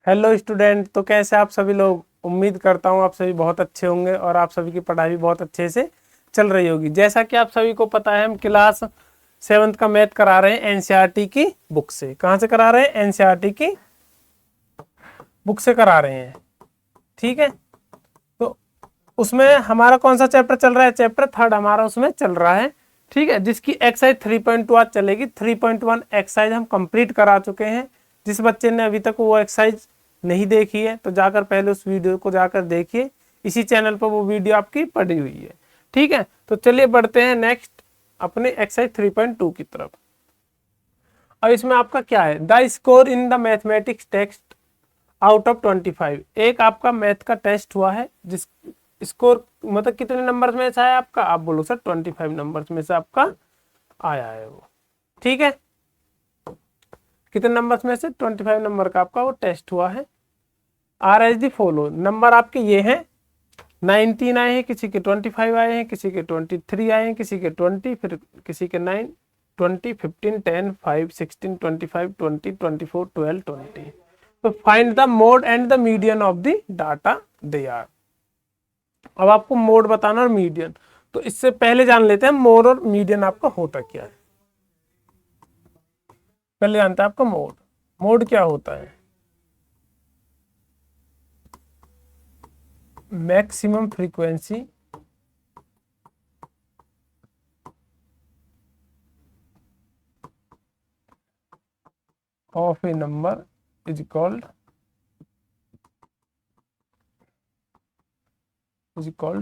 Hello student, तो कैसे आप सभी लोग। उम्मीद करता हूँ आप सभी बहुत अच्छे होंगे और आप सभी की पढ़ाई भी बहुत अच्छे से चल रही होगी। जैसा कि आप सभी को पता है, हम क्लास 7th का मैथ करा रहे हैं एनसीईआरटी की बुक से। कहाँ से करा रहे हैं? एनसीईआरटी की बुक से करा रहे हैं। ठीक है, तो उसमें हमारा कौन सा चैप्टर चल रहा है? चैप्टर 3 हमारा उसमें चल रहा है। ठीक है, जिसकी एक्सरसाइज 3.2 आज चलेगी। 3.1 एक्सरसाइज हम कंप्लीट करा चुके हैं। जिस बच्चे ने अभी तक वो एक्सरसाइज नहीं देखी है तो जाकर पहले उस वीडियो को जाकर देखिए। इसी चैनल पर वो वीडियो आपकी पड़ी हुई है। ठीक है, तो चलिए बढ़ते हैं नेक्स्ट अपने एक्सरसाइज 3.2 की तरफ। अब इसमें आपका क्या है? The score in the mathematics text out of 25। एक आपका मैथ का टेस्ट हुआ है जिस स्कोर मतलब कितने नंबर में से आया आपका? आप बोलो सर 25 नंबर में से आपका आया है वो। ठीक है, कितने नंबर में से? 25 नंबर का आपका वो टेस्ट हुआ है। R H D follow number आपके ये हैं। 19 आए हैं, किसी के 25 आए हैं, किसी के 23 आए हैं, किसी के 20, फिर किसी के 9, 20, 15, 10, 5, 16, 25, 20, 24, 12, 20। तो find the mode and the median of the data they are. अब आपको मोड बताना और मीडियन। तो इससे पहले जान लेते हैं मोड और मीडियन आपका होता क्या है। पहले जानते हैं आपका मोड। मोड क्या होता है? Maximum frequency of A number is called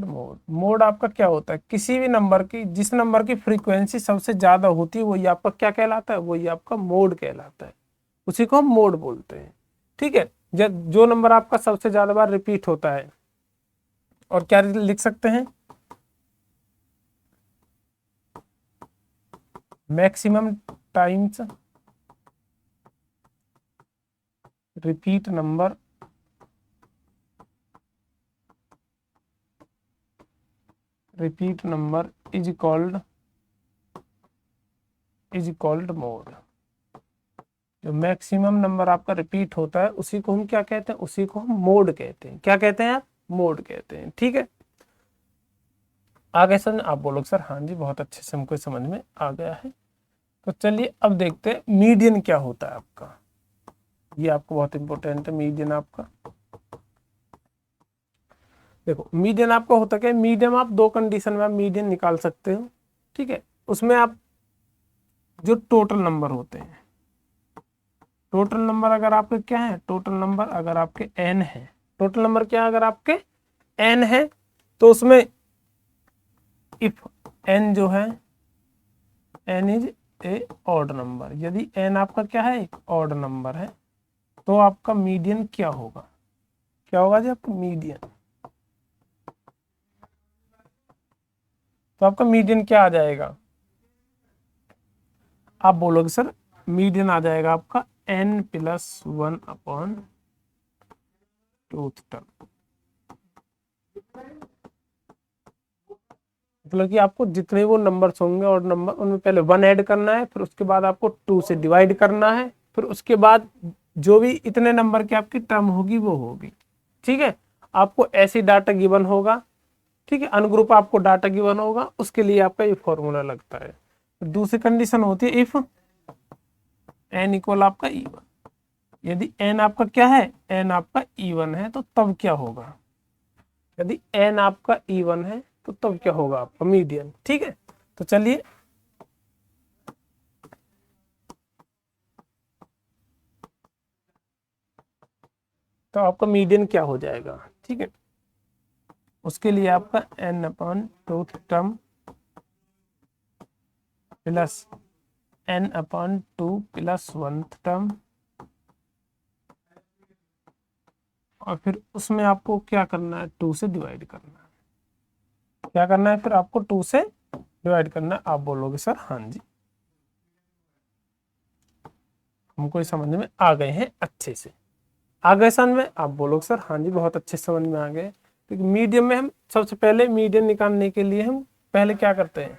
mode. Mode आपका क्या होता है? किसी भी नंबर की, जिस नंबर की फ्रीक्वेंसी सबसे ज्यादा होती है वही आपका क्या कहलाता है? वही आपका मोड कहलाता है। उसी को हम मोड बोलते हैं। ठीक है, जब जो नंबर आपका सबसे ज्यादा बार रिपीट होता है, और क्या लिख सकते हैं? Maximum times repeat number is called mode. जो मैक्सिमम नंबर आपका रिपीट होता है उसी को हम क्या कहते हैं? उसी को हम मोड कहते हैं। क्या कहते हैं आप? मोड कहते हैं। ठीक है, आगे सर आप बोलो सर हाँ जी, बहुत अच्छे से हमको समझ में आ गया है। तो चलिए अब देखते हैं मीडियन क्या होता है आपका। ये आपको बहुत इंपॉर्टेंट है मीडियन आपका। देखो मीडियन आपका होता क्या है? मीडियन आप दो कंडीशन में आप मीडियन निकाल सकते हो। ठीक है, उसमें आप जो टोटल नंबर होते हैं, टोटल नंबर अगर आपके क्या है? टोटल नंबर अगर आपके n है, टोटल नंबर क्या है? अगर आपके n है तो उसमें इफ n जो है n is a odd number, यदि n आपका क्या है? एक ऑड नंबर है, तो आपका मीडियन क्या होगा? क्या होगा जी आपका मीडियन? तो आपका मीडियन क्या आ जाएगा? आप बोलोगे सर मीडियन आ जाएगा आपका n+1/2 टर्म। मतलब कि आपको जितने वो नंबर्स होंगे और नंबर, उनमें पहले 1 ऐड करना है, फिर उसके बाद आपको 2 से डिवाइड करना है, फिर उसके बाद जो भी इतने नंबर की आपकी टर्म होगी वो होगी। ठीक है, आपको ऐसी डाटा गिवन होगा। ठीक है, अनग्रुप आपको डाटा गिवन होगा, उसके लिए आपका ये फॉर्मूला लगता है। दूसरी कंडीशन होती है इफ n इक्वल आपका E1। यदि n आपका क्या है? n आपका E1 है, तो तब क्या होगा? यदि n आपका E1 है तो तब क्या होगा आपका मीडियन। ठीक है, तो चलिए तो आपका मीडियन क्या हो जाएगा? ठीक है, उसके लिए आपका n/2 term plus n/2 plus 1 term, और फिर उसमें आपको क्या करना है? 2 से डिवाइड करना है। क्या करना है? फिर आपको 2 से डिवाइड करना है। आप बोलोगे सर हाँ जी, हमको समझ में आ गए हैं अच्छे से। आ गए समझ में? आप बोलोगे सर हाँ जी, बहुत अच्छे समझ में आ गए। क्योंकि मीडियम में हम सबसे पहले मीडियम निकालने के लिए हम पहले क्या करते हैं?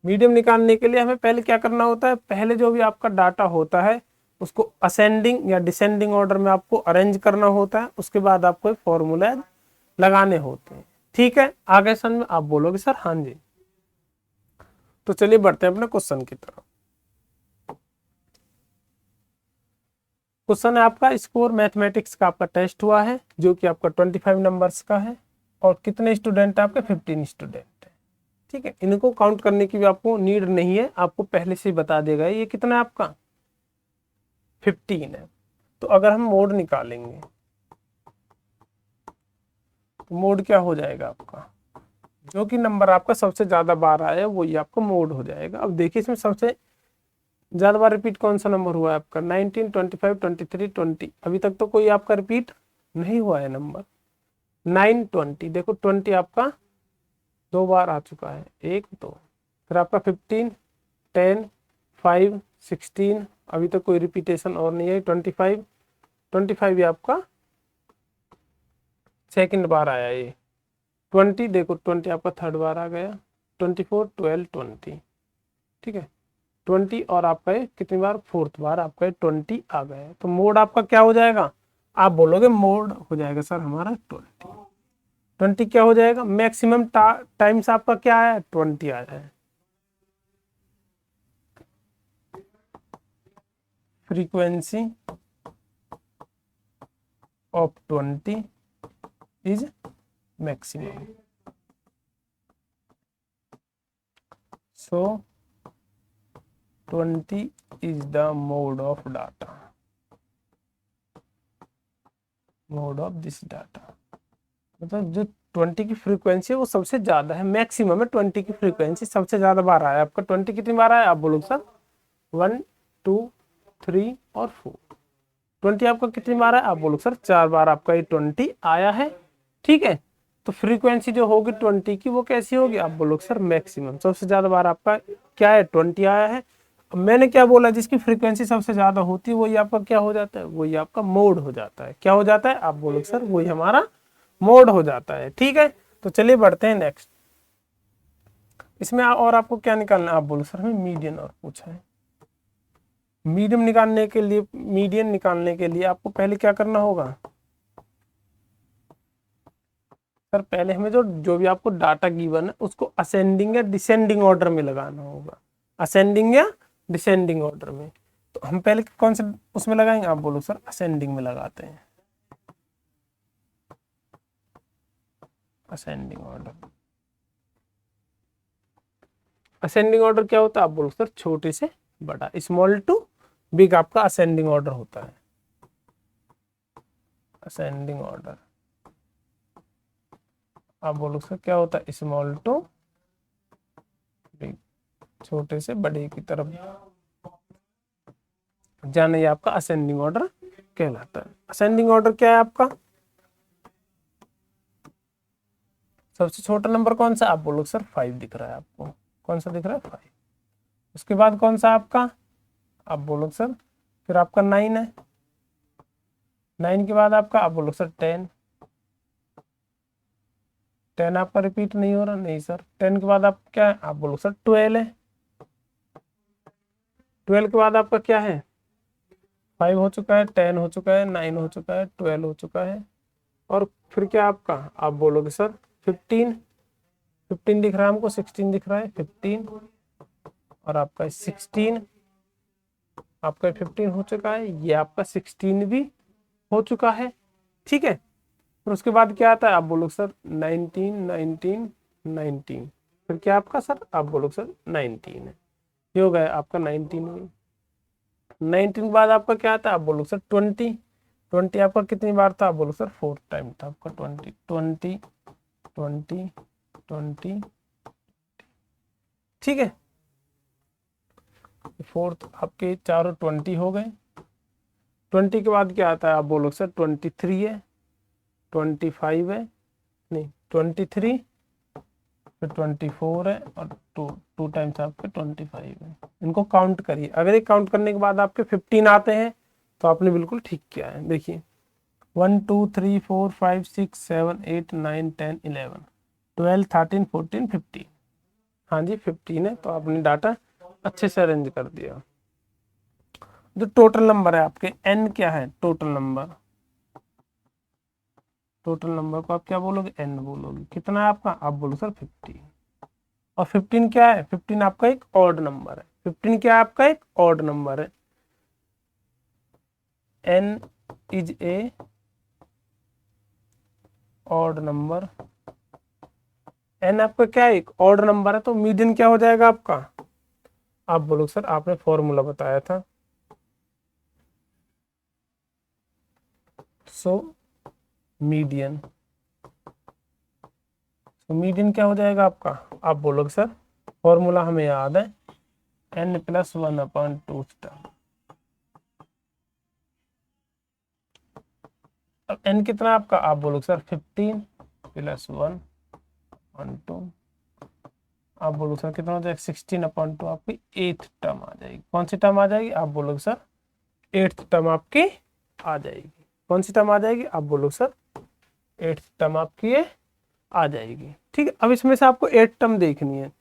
मीडियम निकालने के लिए हमें पहले क्या करना होता है? पहले जो भी आपका डाटा होता है उसको असेंडिंग या डिसेंडिंग ऑर्डर में आपको अरेंज करना होता है, उसके बाद आपको फॉर्मूला लगाने होते हैं। ठीक है, आगे समझ में? आप बोलोगे सर हाँ जी। तो चलिए बढ़ते हैं अपने क्वेश्चन की तरफ। क्वेश्चन है आपका, स्कोर मैथमेटिक्स का आपका टेस्ट हुआ है जो कि आपका 25 नंबर्स का है, और कितने स्टूडेंट है आपके? 15 स्टूडेंट है। ठीक है, इनको काउंट करने की भी आपको नीड नहीं है, आपको पहले से ही बता देगा ये कितना है आपका 15 है। तो अगर हम मोड निकालेंगे तो मोड क्या हो जाएगा आपका, जो कि नंबर आपका सबसे ज्यादा बार आया वही आपका मोड हो जाएगा। अब देखिए इसमें सबसे ज्यादा बार रिपीट कौन सा नंबर हुआ है आपका? 19, 25, 23, 20। अभी तक तो कोई आपका रिपीट नहीं हुआ है नंबर। 9, 20, देखो 20 आपका 2 बार आ चुका है, 1 2। फिर आपका 15, 10, 5, 16, अभी तक कोई रिपीटेशन और नहीं है। 25, 25 भी आपका सेकंड बार आया ये। 20 देखो 20 आपका थर्ड बार आ गया। 24, 12, 20। ठीक है, 20 और आपका ये कितनी बार? फोर्थ बार आपका ये 20 आ गया। तो मोड आपका क्या हो जाएगा? आप बोलोगे मोड हो जाएगा सर हमारा 20। 20 क्या हो जाएगा? मैक्सिमम टाइम्स आपका क्या है? 20 आया है। Frequency of 20 is maximum. So 20 is the mode of data, mode of this data। मतलब जो 20 की फ्रीक्वेंसी है वो सबसे ज्यादा है, मैक्सिमम है 20 की फ्रीक्वेंसी, सबसे ज्यादा बार आया आपका। 20 कितनी बार आया आप बोलो सर? 1, 2, 3 और 4। 20 आपका कितनी बार है आप बोलो सर? 4 बार आपका ये 20 आया है। ठीक है, तो फ्रीक्वेंसी जो होगी 20 की वो कैसी होगी आप बोलो सर? मैक्सिमम। सबसे ज्यादा बार आपका क्या है? 20 आया है। मैंने क्या बोला, जिसकी फ्रीक्वेंसी सबसे ज्यादा होती है वही आपका क्या हो जाता है? वही आपका मोड हो जाता है। क्या हो जाता है आप बोलो सर? वही हमारा मोड हो जाता है। ठीक है, तो चलिए बढ़ते हैं नेक्स्ट। इसमें और आपको क्या निकालना है आप बोलो सर? हमें मीडियन और पूछा है। मीडियन निकालने के लिए आपको पहले क्या करना होगा सर? पहले हमें जो भी आपको डाटा गिवन है उसको असेंडिंग या डिसेंडिंग ऑर्डर में लगाना होगा। असेंडिंग या डिसेंडिंग ऑर्डर में। तो हम पहले कौन से उसमें लगाएंगे आप बोलो सर? असेंडिंग में लगाते हैं। Ascending order. असेंडिंग ऑर्डर क्या होता है आप बोलो सर? छोटे से बड़ा, स्मॉल टू बिग आपका असेंडिंग ऑर्डर होता है। असेंडिंग ऑर्डर आप बोलो सर क्या होता है? स्मॉल टू बिग, छोटे से बड़े की तरफ जाना, ये आपका असेंडिंग ऑर्डर कहलाता है। असेंडिंग ऑर्डर क्या है आपका? सबसे छोटा नंबर कौन सा आप बोलो सर? 5 दिख रहा है आपको। कौन सा दिख रहा है? 5। उसके बाद कौन सा आपका आप बोलो सर? फिर आपका 9 है। 9 के बाद आपका आप बोलो सर 10। 10 आपका रिपीट नहीं हो रहा? नहीं सर। 10 के बाद आप क्या है आप बोलो सर? 12 है। 12 के बाद आपका क्या है? 5 हो चुका है, 10 हो चुका है, 9 हो चुका है, 12 हो चुका है, और फिर क्या आपका आप बोलोगे सर? 15। 15 दिख रहा है हमको, 16 दिख रहा है, 15 और आपका 16। आपका 15 हो चुका है, ये आपका 16 भी हो चुका है। ठीक है, फिर उसके बाद क्या आता है आप बोलो सर? 19, 19, 19। फिर क्या आपका सर? आप बोलो सर 19 है। ये हो गया आपका 19 भी। 19 के बाद आपका क्या आता है आप बोलो सर? 20। 20 आपका कितनी बार था आप बोलो सर? 4 टाइम था आपका 20, 20, 20, 20। ठीक है, फोर्थ आपके चारों 20 हो गए। 20 के बाद क्या आता है आप बोलो सर? 23 है, 25 है, नहीं 23, फिर 24 है, और टू टाइम्स आपके 25 है। इनको काउंट करिए। अगर ये काउंट करने के बाद आपके 15 आते हैं तो आपने बिल्कुल ठीक किया है। देखिए 1, 2, 3, 4, 5, 6, 7, 8, 9, 10, 11, 12, 13, 14, 15। हाँ जी 15 है, तो आपने डाटा अच्छे से अरेंज कर दिया। जो टोटल नंबर है आपके n क्या है, टोटल नंबर, टोटल नंबर को आप क्या बोलोगे, n बोलोगे। कितना है आपका, आप बोलो सर 15। और 15 क्या है, 15 आपका एक ऑड नंबर है। 15 क्या है आपका एक ऑड नंबर है। n is a odd number, n आपका क्या है एक ऑड नंबर है, तो मीडियन क्या हो जाएगा आपका, आप बोलो सर आपने फॉर्मूला बताया था। सो मीडियन, तो मीडियन क्या हो जाएगा आपका, आप बोलोगे सर फॉर्मूला हमें याद है, n+1/2 स्टार। अब n कितना आपका, आप बोलोगे सर 15 + 1/2, आप बोलोगे सर कितना हो जाएगा 16/2, आपकी 8th टर्म आ जाएगी। कौन सी टर्म आ जाएगी, आप बोलोगे सर 8th टर्म आपकी आ जाएगी। कौन सी टर्म आ जाएगी, आप बोलोगे सर 8th टर्म आपकी ये आ जाएगी। ठीक है, अब इसमें से आपको 8 टर्म देखनी है।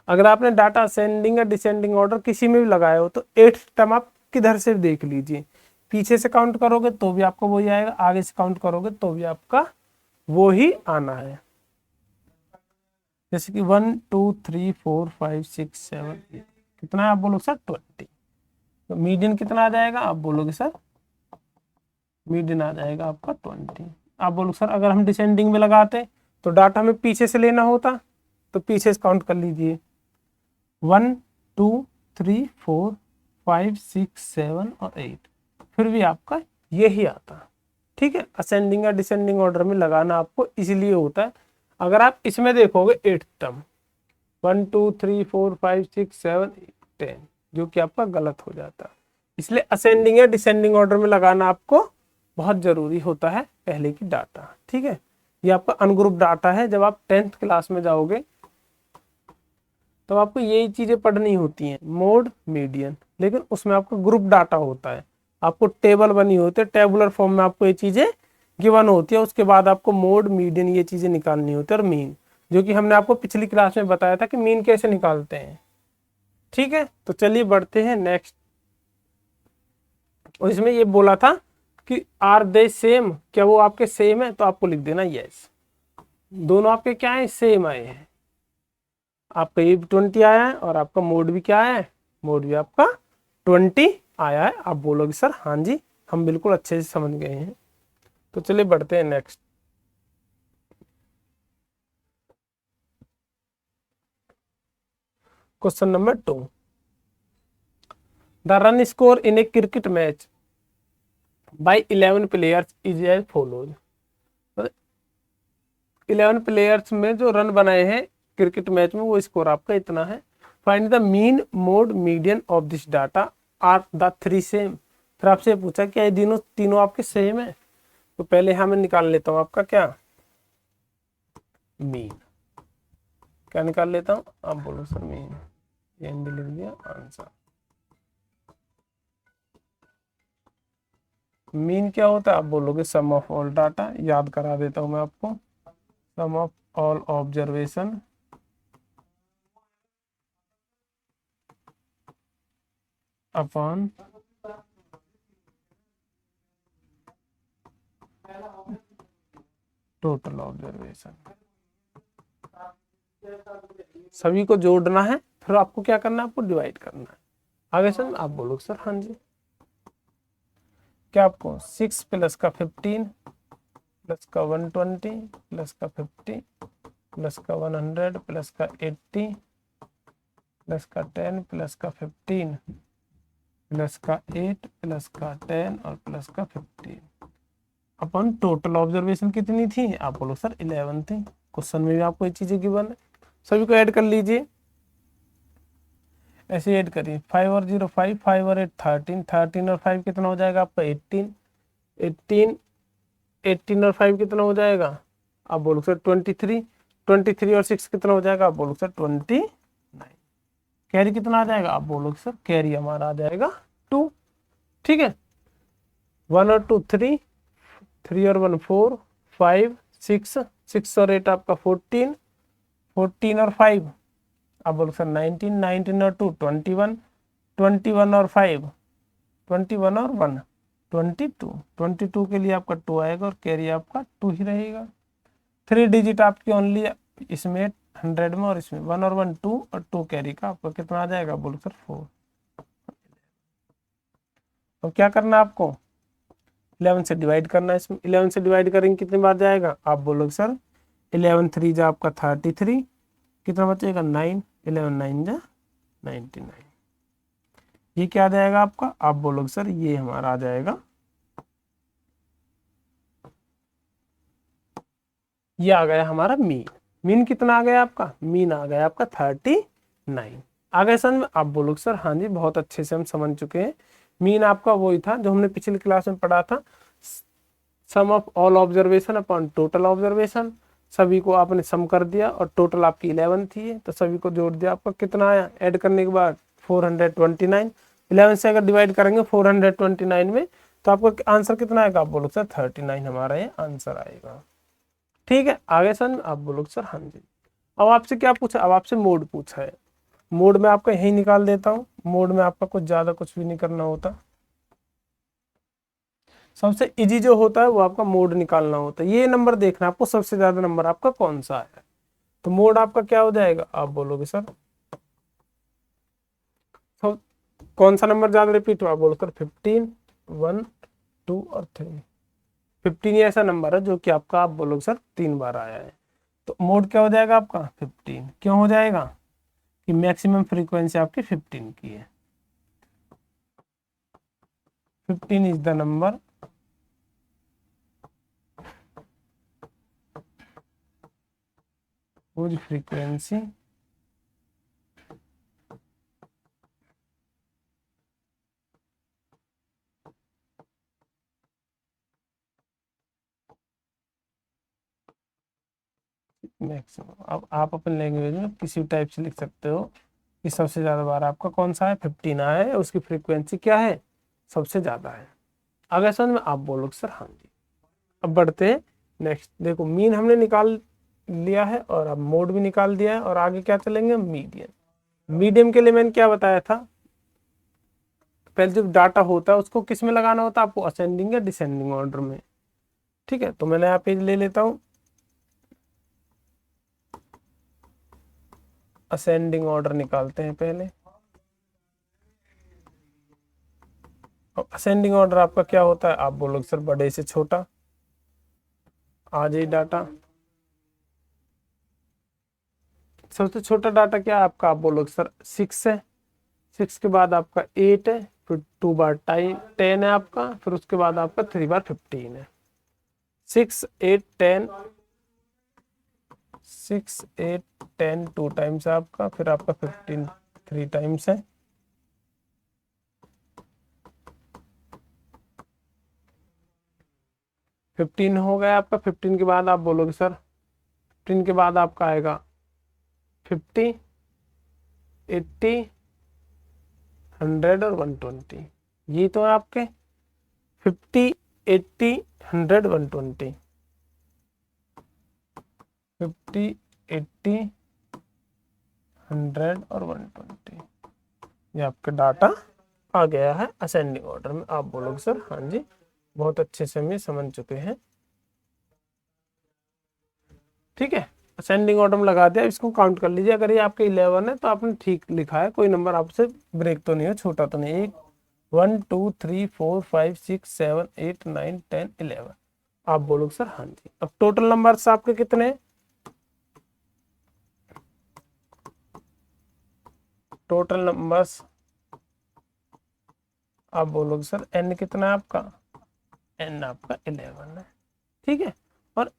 अगर आपने डाटा असेंडिंग या डिसेंडिंग ऑर्डर किसी में भी लगाया हो तो 8th टर्म आप किधर से देख लीजिए, पीछे से काउंट करोगे तो भी आपको वही आएगा, आगे से काउंट करोगे तो भी आपका वो ही आना है। जैसे कि 1 2 3 4 5 6 7 8, कितना है आप बोलोगे सर 20। तो मीडियन कितना आ जाएगा, आप बोलोगे सर मीडियन आ जाएगा आपका 20। आप बोलोगे सर अगर हम डिसेंडिंग में लगाते तो डाटा हमें पीछे से लेना होता, तो पीछे से काउंट कर लीजिए 1 2 3 4 5 6 7 और 8, फिर भी आपका यही आता। ठीक है, असेंडिंग या डिसेंडिंग ऑर्डर में लगाना आपको इसलिए होता है। अगर आप इसमें देखोगे 8th टर्म 1 2 3 4 5 6 7 8 10, जो कि आपका गलत हो जाता है। इसलिए असेंडिंग या डिसेंडिंग ऑर्डर में लगाना आपको बहुत जरूरी होता है पहले की डाटा। ठीक है, ये आपका अनग्रुप डाटा है। जब आप 10th क्लास में जाओगे तो आपको यही चीजें पढ़नी होती हैं, मोड मीडियन, लेकिन उसमें आपका ग्रुप डाटा होता है, आपको टेबल बनी होती है, टेबुलर फॉर्म में आपको ये चीजें गिवन होती है। उसके बाद आपको मोड मीडियन ये चीजें निकालनी होती है, और मीन, जो कि हमने आपको पिछली क्लास में बताया था कि मीन कैसे निकालते हैं। ठीक है, तो चलिए बढ़ते हैं नेक्स्ट। और इसमें ये बोला था कि आर दे सेम, क्या वो आपके सेम है, तो आपको लिख देना यस, दोनों आपके क्या है सेम आए हैं। आपका ये 20 आया है और आपका मोड भी क्या है, मोड भी आपका 20 आया है। आप बोलोगे सर हाँ जी हम बिल्कुल अच्छे से समझ गए हैं। तो चलिए बढ़ते हैं next. Question number 2, the run score in a cricket match by 11 players is as follows. 11 players में जो रन बनाए हैं क्रिकेट मैच में वो स्कोर आपका इतना है। Find the mean mode median of this data are the 3 same. फिर आपसे पूछा क्या ये तीनों आपके सेम है, तो पहले यहाँ मैं निकाल लेता हूँ आपका क्या मीन, क्या निकाल लेता हूँ, आप बोलो सर मीन, ये लिख दिया आंसर। मीन क्या होता है, आप बोलोगे सम ऑफ ऑल डाटा, याद करा देता हूँ मैं आपको, sum of all observation upon total observation. सभी को जोड़ना है, फिर आपको क्या करना है, आपको डिवाइड करना है। आगे सर आप बोलो सर हाँ जी, क्या आपको 6 प्लस का 15 प्लस का 120 प्लस का 50 प्लस का 100 प्लस का 80 प्लस का 10 प्लस का 15 प्लस का 8 प्लस का 10 और प्लस का 15 अपन टोटल ऑब्जर्वेशन कितनी थी, आप बोलो सर 11 थी। क्वेश्चन में भी आपको ये चीजें गिवन है, सभी को ऐड कर लीजिए। ऐसे ऐड करिए 5 और 0 5, 5 और 8 13, 13 और 5 कितना हो जाएगा आपका 18, 18, 18 और 5 कितना हो जाएगा, आप बोलो सर 23, 23 और 6 कितना हो जाएगा, आप बोलो सर 29। कैरी कितना आ जाएगा, आप बोलो सर कैरी हमारा आ जाएगा 2। ठीक है, 1 और 2 3, 3 और 1 4, 5 6, 6 और 8 आपका 14, 14 और 5 आप बोलो सर 19, 19 और 2 21, 21 और 5 21 और 1 22, 22 के लिए आपका 2 आएगा और कैरी आपका 2 ही रहेगा। 3 डिजिट आपकी ओनली इसमें 100 में, और इसमें 1 और 1 2 और 2 कैरी का आपका कितना आ जाएगा, बोलो सर 4। अब क्या करना है आपको, 11 से डिवाइड करना है। इसमें 11 से डिवाइड करेंगे कितनी बार जाएगा, आप बोलोगे सर 11 3 जा आपका 33, कितना बचेगा 9, 11 9 जा 99। ये क्या आ जाएगा आपका, आप बोलोगे सर ये हमारा आ जाएगा, ये आ गया हमारा मीन। मीन कितना आ गया आपका, मीन आ गया आपका 39। आ गए समझ में, आप बोलोगे सर हाँ जी बहुत अच्छे से हम समझ चुके हैं। मीन आपका वही था जो हमने पिछली क्लास में पढ़ा था, sum of all observation upon total observation. सभी को आपने सम कर दिया और टोटल आपकी 11 थी, तो सभी को जोड़ दिया, आपका कितना आया ऐड करने के बाद 429। 11 से अगर डिवाइड करेंगे 429 में तो आपका आंसर कितना आएगा, आप बोलो सर 39 हमारा ये आंसर आएगा। ठीक है, आगे सर आप बोलो सर हाँ जी। अब आपसे क्या पूछा, अब आपसे मोड पूछा है। मोड में आपका यही निकाल देता हूँ, मोड में आपका कुछ ज्यादा कुछ भी नहीं करना होता। सबसे इजी जो होता है वो आपका मोड निकालना होता है। ये नंबर देखना आपको सबसे ज्यादा नंबर आपका कौन सा है, तो मोड आपका क्या हो जाएगा, आप बोलोगे सर तो कौन सा नंबर ज्यादा रिपीट हुआ, आप बोलो सर 15 1 2 और 3। 15 ये ऐसा नंबर है जो कि आपका आप बोलोगे सर 3 बार आया है, तो मोड क्या हो जाएगा आपका 15। क्यों हो जाएगा कि मैक्सिमम फ्रीक्वेंसी आपकी 15 की है। 15 is the number whose frequency maximum. अब आप अपने लैंग्वेज में किसी टाइप से लिख सकते हो कि सबसे ज्यादा बार आपका कौन सा है 15 आया है, उसकी फ्रीक्वेंसी क्या है सबसे ज्यादा है। अगर समझ में, आप बोलो सर हाँ जी। अब बढ़ते हैं नेक्स्ट, देखो मीन हमने निकाल लिया है और अब मोड भी निकाल दिया है, और आगे क्या चलेंगे, मीडियन। मीडियम के लिए मैंने क्या बताया था, पहले जो डाटा होता है उसको किस में लगाना होता है आपको, असेंडिंग या डिसेंडिंग ऑर्डर में। ठीक है, तो मैं यहाँ पेज ले लेता हूँ, असेंडिंग ऑर्डर निकालते हैं पहले। असेंडिंग ऑर्डर आपका क्या होता है, आप बोलोगे सर बड़े से छोटा। आ जाए डाटा, सबसे छोटा डाटा क्या है आपका, आप बोलोगे सर 6 है। 6 के बाद आपका 8 है, फिर 2 बार 10 है आपका, फिर उसके बाद आपका 3 बार 15 है। 6 8 10, 6 8 10 2 टाइम्स है आपका, फिर आपका 15 3 टाइम्स है। फिफ्टीन हो गया आपका। 15 के बाद आप बोलोगे सर, 15 के बाद आपका आएगा 50 80 100 और 120। ये तो है आपके 50 80 100 120, 50 80 100 और 120। ये आपका डाटा आ गया है असेंडिंग ऑर्डर में। आप बोलोगे सर हाँ जी बहुत अच्छे से हम ये समझ चुके हैं। ठीक है, असेंडिंग ऑर्डर में लगा दिया, इसको काउंट कर लीजिए। अगर ये आपके 11 है तो आपने ठीक लिखा है, कोई नंबर आपसे ब्रेक तो नहीं है, छोटा तो नहीं। 1 1 2 3 4 5 6 7 8 9 10 11। आप बोलोगे सर हाँ जी। अब टोटल नंबर्स आपके कितने हैं, टोटल नंबर्स आप बोलोगे सर एन कितना है आपका, एन आपका 11 है। ठीक है, और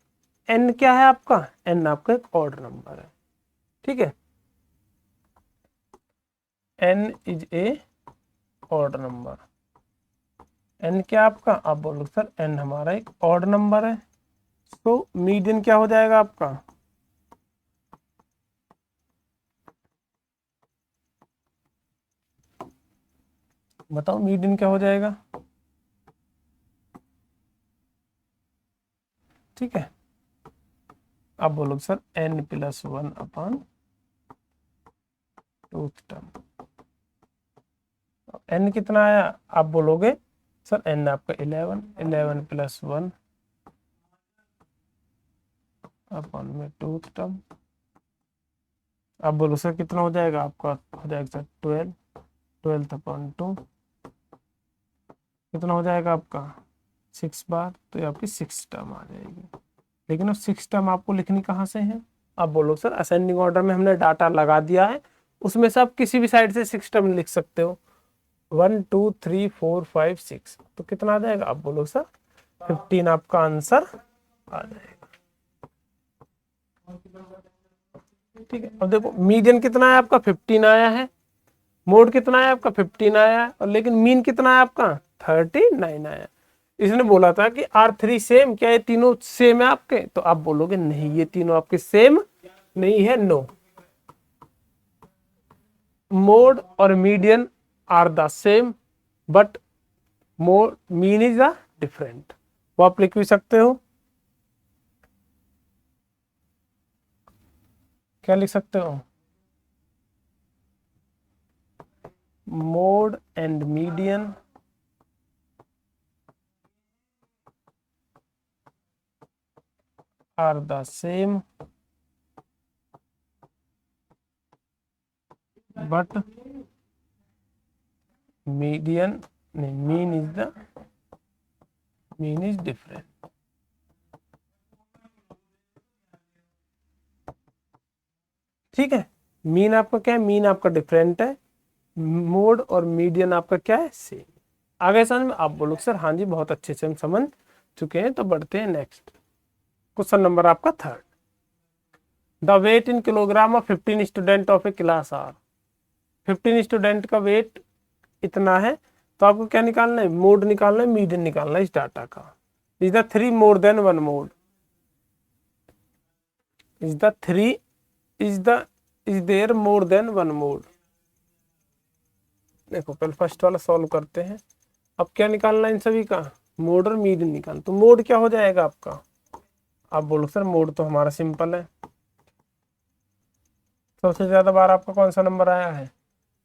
एन क्या है आपका, एन आपका एक ऑड नंबर है। ठीक है, N is a odd number. N क्या आपका, आप बोलो सर एन हमारा एक ऑड नंबर है। तो मीडियन क्या हो जाएगा आपका, बताओ मीडियन क्या हो जाएगा। ठीक है, आप बोलो sir N plus 1 upon tooth term. n कितना आया, आप बोलोगे सर n आपका 11, 11 + 1 अपन में 2 टर्म। आप बोलो सर कितना हो जाएगा, आपका हो जाएगा सर 12, 12/2 कितना हो जाएगा आपका 6 बार, तो ये आपकी 6 टर्म आ जाएगी। लेकिन अब 6 टर्म आपको लिखनी कहाँ से है, आप बोलो सर असेंडिंग ऑर्डर में हमने डाटा लगा दिया है, उसमें से आप किसी भी साइड से 6 टर्म लिख सकते हो, 1 2 3 4 5 6, तो कितना आ जाएगा, आप बोलो सर 15 आपका आंसर आ जाएगा। ठीक है, अब देखो मीडियन कितना है आपका 15 आया है, मोड कितना है आपका 15 आया है, और लेकिन मीन कितना है आपका 39 आया। इसने बोला था कि R3 सेम, क्या ये तीनों सेम है आपके, तो आप बोलोगे नहीं ये तीनों आपके सेम नहीं है, नो। मोड और median are the same but mode mean is the different, वो आप लिख भी सकते हो, क्या लिख सकते हो, mode and median are the same but mean is different। ठीक है, मीन आपका क्या है, मीन आपका डिफरेंट है, मोड और मीडियन आपका क्या है, सेम। आगे समझ में, आप बोलो सर हाँ जी बहुत अच्छे से हम समझ चुके हैं, तो बढ़ते हैं नेक्स्ट क्वेश्चन नंबर आपका 3rd। The weight in kilogram of 15 student of a class are, 15 student का वेट इतना है, तो आपको क्या निकालना है, मोड निकालना है, मीडियन निकालना है इस डाटा का। Is the 3 more than 1 mode, is the 3 is there more than 1 mode. देखो पहले फर्स्ट वाला सॉल्व करते हैं। अब क्या निकालना है इन सभी का, मोड और मीडियन निकालना, तो मोड क्या हो जाएगा आपका, आप बोलो सर मोड तो हमारा सिंपल है, सबसे ज्यादा बार आपका कौन सा नंबर आया है,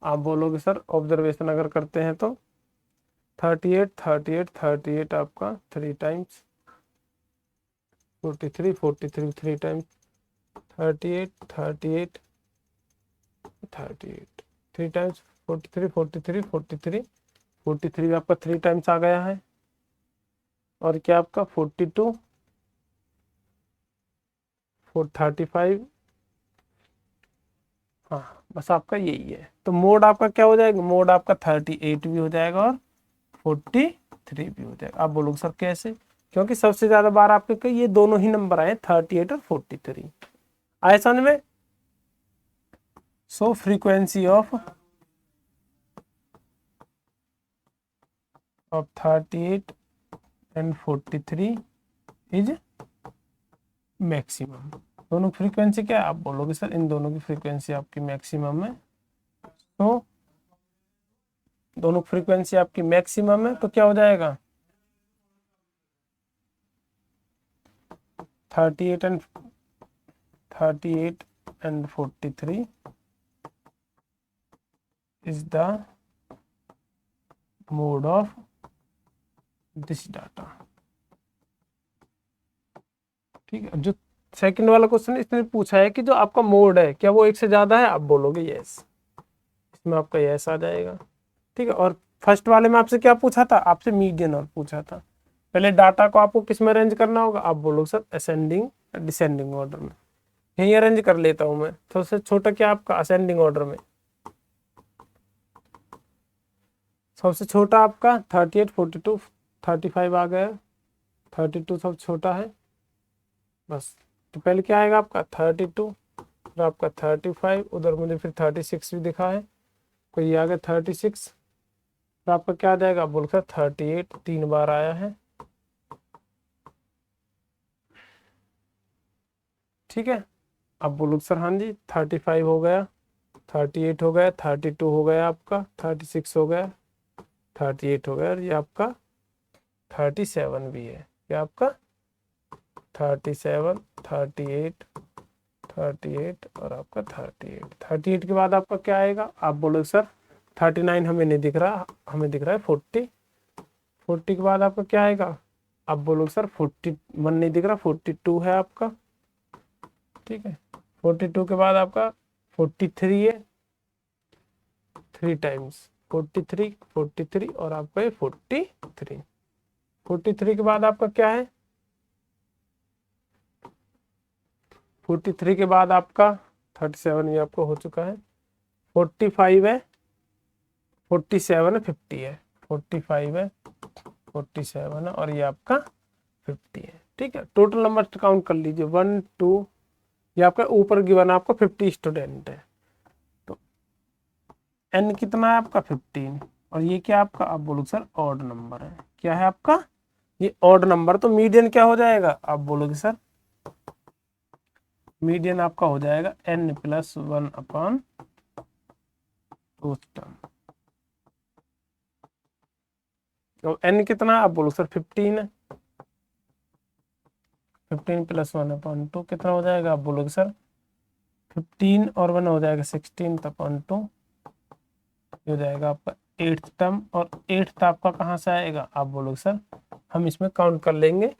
आप बोलोगे सर ऑब्जर्वेशन अगर करते हैं तो 38 38 38 आपका 3 टाइम्स, 43 43 3 टाइम्स, 38 38 38 3 टाइम्स, 43 43 43 43 आपका 3 टाइम्स आ गया है, और क्या आपका 42 35, हाँ बस आपका यही है। तो मोड आपका क्या हो जाएगा, मोड आपका 38 भी हो जाएगा और 43 भी हो जाएगा। आप बोलोगे सर कैसे, क्योंकि सबसे ज्यादा बार आपके ये दोनों ही नंबर आए 38 और 43। आए समझ में। So frequency of 38 and 43 is maximum. दोनों फ्रीक्वेंसी क्या है, आप बोलोगे सर इन दोनों की फ्रीक्वेंसी आपकी मैक्सिमम है, तो दोनों फ्रीक्वेंसी आपकी मैक्सिमम है, तो क्या हो जाएगा 38 and 43 is the mode of this data। ठीक है, जो सेकंड वाला क्वेश्चन इसने पूछा है कि जो आपका मोड है क्या वो एक से ज्यादा है, आप बोलोगे यस, इसमें आपका यस आ जाएगा। ठीक है, और फर्स्ट वाले में आपसे क्या पूछा था, आपसे मीडियन और पूछा था। पहले डाटा को आपको किस में अरेंज करना होगा, आप बोलोगे सर असेंडिंग डिसेंडिंग ऑर्डर में, यही अरेंज कर लेता हूं मैं। सबसे छोटा क्या आपका असेंडिंग ऑर्डर में, सबसे छोटा आपका 38 42 35 आ गया, 32 सब छोटा है बस। तो पहले क्या आएगा आपका 32, फिर आपका 35, उधर मुझे फिर 36 भी दिखा है, कोई ये आ गया 36, फिर आपका क्या आ जाएगा, बोलकर 38 3 बार आया है। ठीक है, अब बोलो सर हाँ जी 35 हो गया, 38 हो गया, 32 हो गया आपका, 36 हो गया, 38 हो गया, और ये आपका 37 भी है, ये आपका 37 38 38 और आपका 38 38 के बाद आपका क्या आएगा, आप बोलो सर 39 हमें नहीं दिख रहा, हमें दिख रहा है 40। 40 के बाद आपका क्या आएगा, आप बोलोगे सर 41 नहीं दिख रहा, 42 है आपका, ठीक है। 42 के बाद आपका 43 है, 3 टाइम्स 43, 43 और आपका ये 43। 43 के बाद आपका क्या है, 43 के बाद आपका 37 ये आपको हो चुका है, 45 है, 47 है, 50 है, 45 है, 47 है और ये आपका 50 है, ठीक है। टोटल नंबर काउंट कर लीजिए 1 2, ये आपका ऊपर गिवन आपको 50 स्टूडेंट है, तो n कितना है आपका 15 और ये क्या आपका, आप बोलोगे सर ऑड नंबर है, क्या है आपका ये ऑड नंबर, तो मीडियन क्या हो जाएगा, आप बोलोगे सर मीडियन आपका हो जाएगा n+1 अपॉन टर्म। तो n कितना आप बोलो सर 15 है, 15 + 1 अपॉन 2 कितना हो जाएगा, आप बोलोगे सर 15 और 1 हो जाएगा 16 अपॉन 2, हो जाएगा आपका 8th टर्म। और 8th आपका कहाँ से आएगा, आप बोलोगे सर हम इसमें काउंट कर लेंगे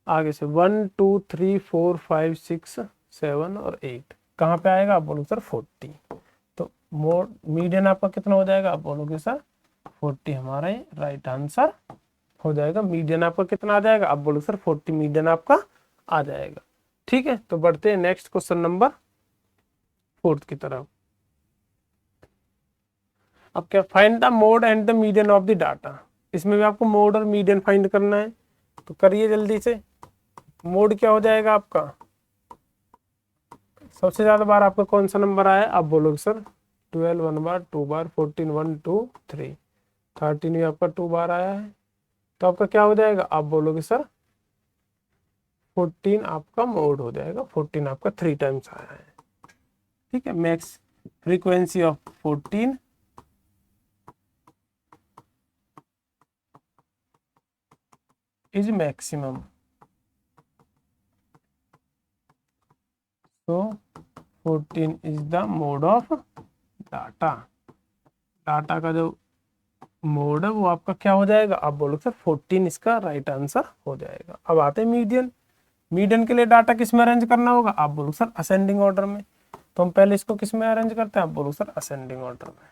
आगे से 1 2 3 4 5 6 7 और 8 कहाँ पे आएगा, आप बोलोगे सर 40। तो मोड मीडियन आपका कितना हो जाएगा, आप बोलोगे सर 40 हमारा राइट आंसर हो जाएगा। मीडियन आपका कितना आ जाएगा, आप बोलोगे सर 40 मीडियन आपका आ जाएगा, ठीक है। तो बढ़ते हैं नेक्स्ट क्वेश्चन नंबर 4 की तरफ। अब क्या, find the mode and the median of the data, इसमें भी आपको मोड और मीडियन फाइंड करना है, तो करिए जल्दी से। मोड क्या हो जाएगा आपका, सबसे ज्यादा बार आपका कौन सा नंबर आया, आप बोलोगे सर 12 1 बार, 2 बार, 14 1 2 3, 13 भी आपका 2 बार आया है, तो आपका क्या हो जाएगा, आप बोलोगे सर 14 आपका मोड हो जाएगा, 14 आपका 3 टाइम्स आया है, ठीक है। Max frequency of 14 is maximum, तो 14 is the mode of data. Data का जो मोड है वो आपका क्या हो जाएगा, आप बोलो सर 14 इसका राइट आंसर हो जाएगा। अब आते हैं मीडियन। मीडियन के लिए डाटा किस में अरेंज करना होगा, आप बोलो सर असेंडिंग ऑर्डर में, तो हम पहले इसको किस में अरेंज करते हैं, आप बोलो सर असेंडिंग ऑर्डर में।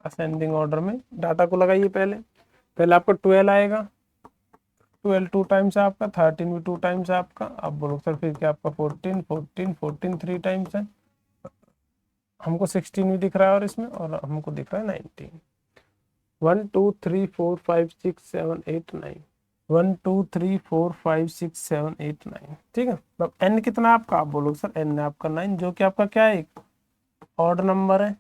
असेंडिंग ऑर्डर में डाटा को लगाइए, पहले पहले आपका 12 आएगा, 12 2 टाइम्स है आपका, 13 भी 2 टाइम्स है आपका, आप बोलो सर फिर क्या आपका 14 14 14 3 टाइम्स है, हमको 16 भी दिख रहा है और इसमें, और हमको दिख रहा है 19। 1 2 3 4 5 6 7 8 9, 1 2 3 4 5 6 7 8 9, ठीक है। अब n कितना आपका, आप बोलो सर n आपका 9, जो कि आपका क्या है एक ऑड नंबर है।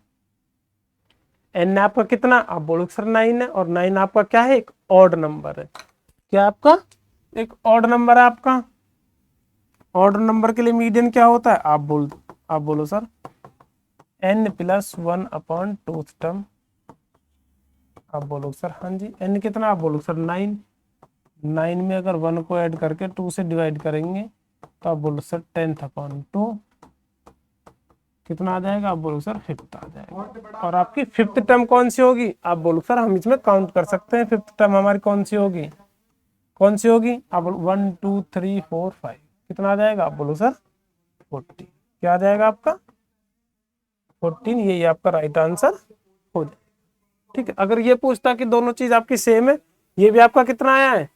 n आपका कितना, आप बोलो सर 9 है, और 9 आपका क्या है एक ऑड नंबर है, क्या आपका एक ऑड नंबर है आपका। ऑड नंबर के लिए मीडियन क्या होता है, आप बोलो sir n+1 upon 2th term, आप बोलो सर हाँ जी n कितना, आप बोलो सर 9, 9 में अगर 1 को ऐड करके 2 से डिवाइड करेंगे तो आप बोलो सर 10th अपॉन 2 कितना आ जाएगा, आप बोलो सर 5th आ जाएगा। और आपकी 5th टर्म कौन सी होगी, आप बोलो सर हम इसमें काउंट कर सकते हैं, 5th टर्म हमारी कौन सी होगी, कौन सी होगी, आप बोलो 1 2 3 4 5 कितना आ जाएगा, आप बोलो सर 40, क्या आ जाएगा आपका 14, यही आपका राइट आंसर हो जाएगा, ठीक है। अगर ये पूछता कि दोनों चीज आपकी सेम है, ये भी आपका कितना आया है,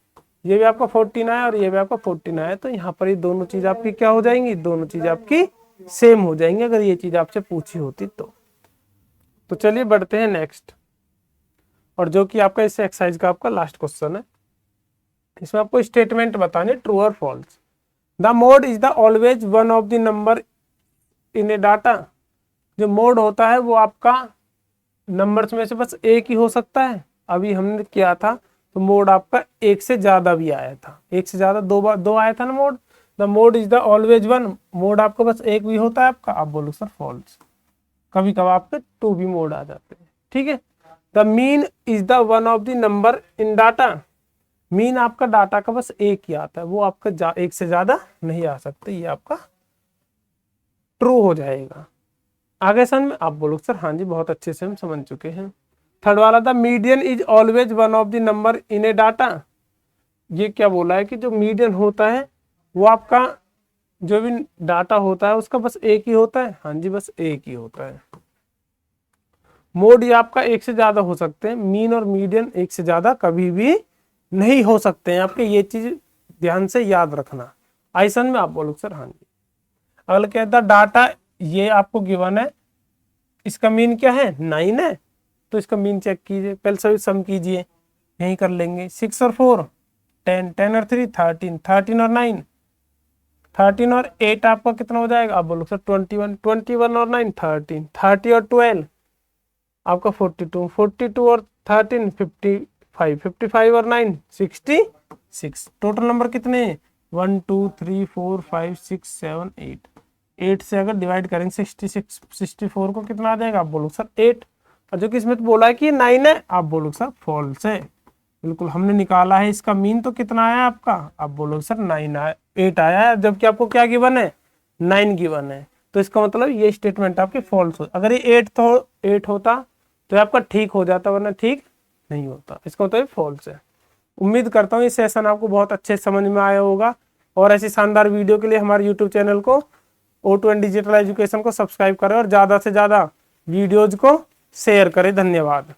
ये भी आपका 14 आया और ये भी आपका 14 आया, तो यहाँ पर ये दोनों चीज आपकी क्या हो जाएंगी, दोनों चीज आपकी सेम हो जाएंगी, अगर ये चीज आपसे पूछी होती तो चलिए बढ़ते हैं नेक्स्ट, और जो कि आपका इस एक्सरसाइज का आपका लास्ट क्वेश्चन है। इसमें आपको स्टेटमेंट बताने ट्रू और false. The mode is the always one of the number in a data, जो मोड होता है वो आपका नंबर्स में से बस एक ही हो सकता है। अभी हमने किया था तो मोड आपका एक से ज्यादा भी आया था, एक से ज्यादा दो आया था ना mode. The mode is the always one, mode आपका बस एक भी होता है आपका, आप बोलो सर फॉल्स। कभी कभी आपके 2 भी मोड आ जाते हैं, ठीक है। The mean is the one of the number in data, mean आपका डाटा का बस एक ही आता है, वो आपका एक से ज्यादा नहीं आ सकते, ये आपका ट्रू हो जाएगा। आगे सन में आप बोलो सर हाँ जी बहुत अच्छे से हम समझ चुके हैं। थर्ड वाला था median is always one of the number in a data. ये क्या बोला है कि जो मीडियन होता है वो आपका जो भी डाटा होता है उसका बस एक ही होता है। हाँ जी बस एक ही होता है। मोड ये आपका एक से ज्यादा हो सकते हैं, मीन और मीडियन एक से ज्यादा कभी भी नहीं हो सकते हैं। आपके ये चीज ध्यान से याद रखना। आइसन में आप बोलो सर हाँ जी। अगला कहता है डाटा ये आपको गिवन है, इसका मीन क्या है 9 है, तो इसका मीन चेक कीजिए, पहले सभी सम कीजिए, यही कर लेंगे। 6 और 4 10, 10 और 3 13, 13 और 9 13 और 8 आपका कितना हो जाएगा, आप बोलो सर 21, 21 और 9 13, 30 और 12 आपका 42, 42 और 13 55, 55 और 9 66। टोटल नंबर कितने हैं 1 2 3 4 5 6 7 8। 8 से अगर डिवाइड करेंगे 66 64 को कितना आ जाएगा, आप बोलो सर 8। और जो कि इसमें तो बोला है कि 9 है, आप बोलो सर फॉल्स है। बिल्कुल हमने निकाला है इसका मीन, तो कितना आया आपका, आप बोलो सर 9 आया, 8 आया है, जबकि आपको क्या गिवन है 9 गिवन है। तो इसका मतलब ये स्टेटमेंट आपके फॉल्स हो। अगर ये 8 होता तो आपका ठीक हो जाता, वरना ठीक नहीं होता। इसका मतलब फॉल्स है। उम्मीद करता हूँ ये सेशन आपको बहुत अच्छे समझ में आया होगा। और ऐसी शानदार वीडियो के लिए हमारे यूट्यूब चैनल को O2N डिजिटल एजुकेशन को सब्सक्राइब करें और ज़्यादा से ज़्यादा वीडियोज को शेयर करें। धन्यवाद।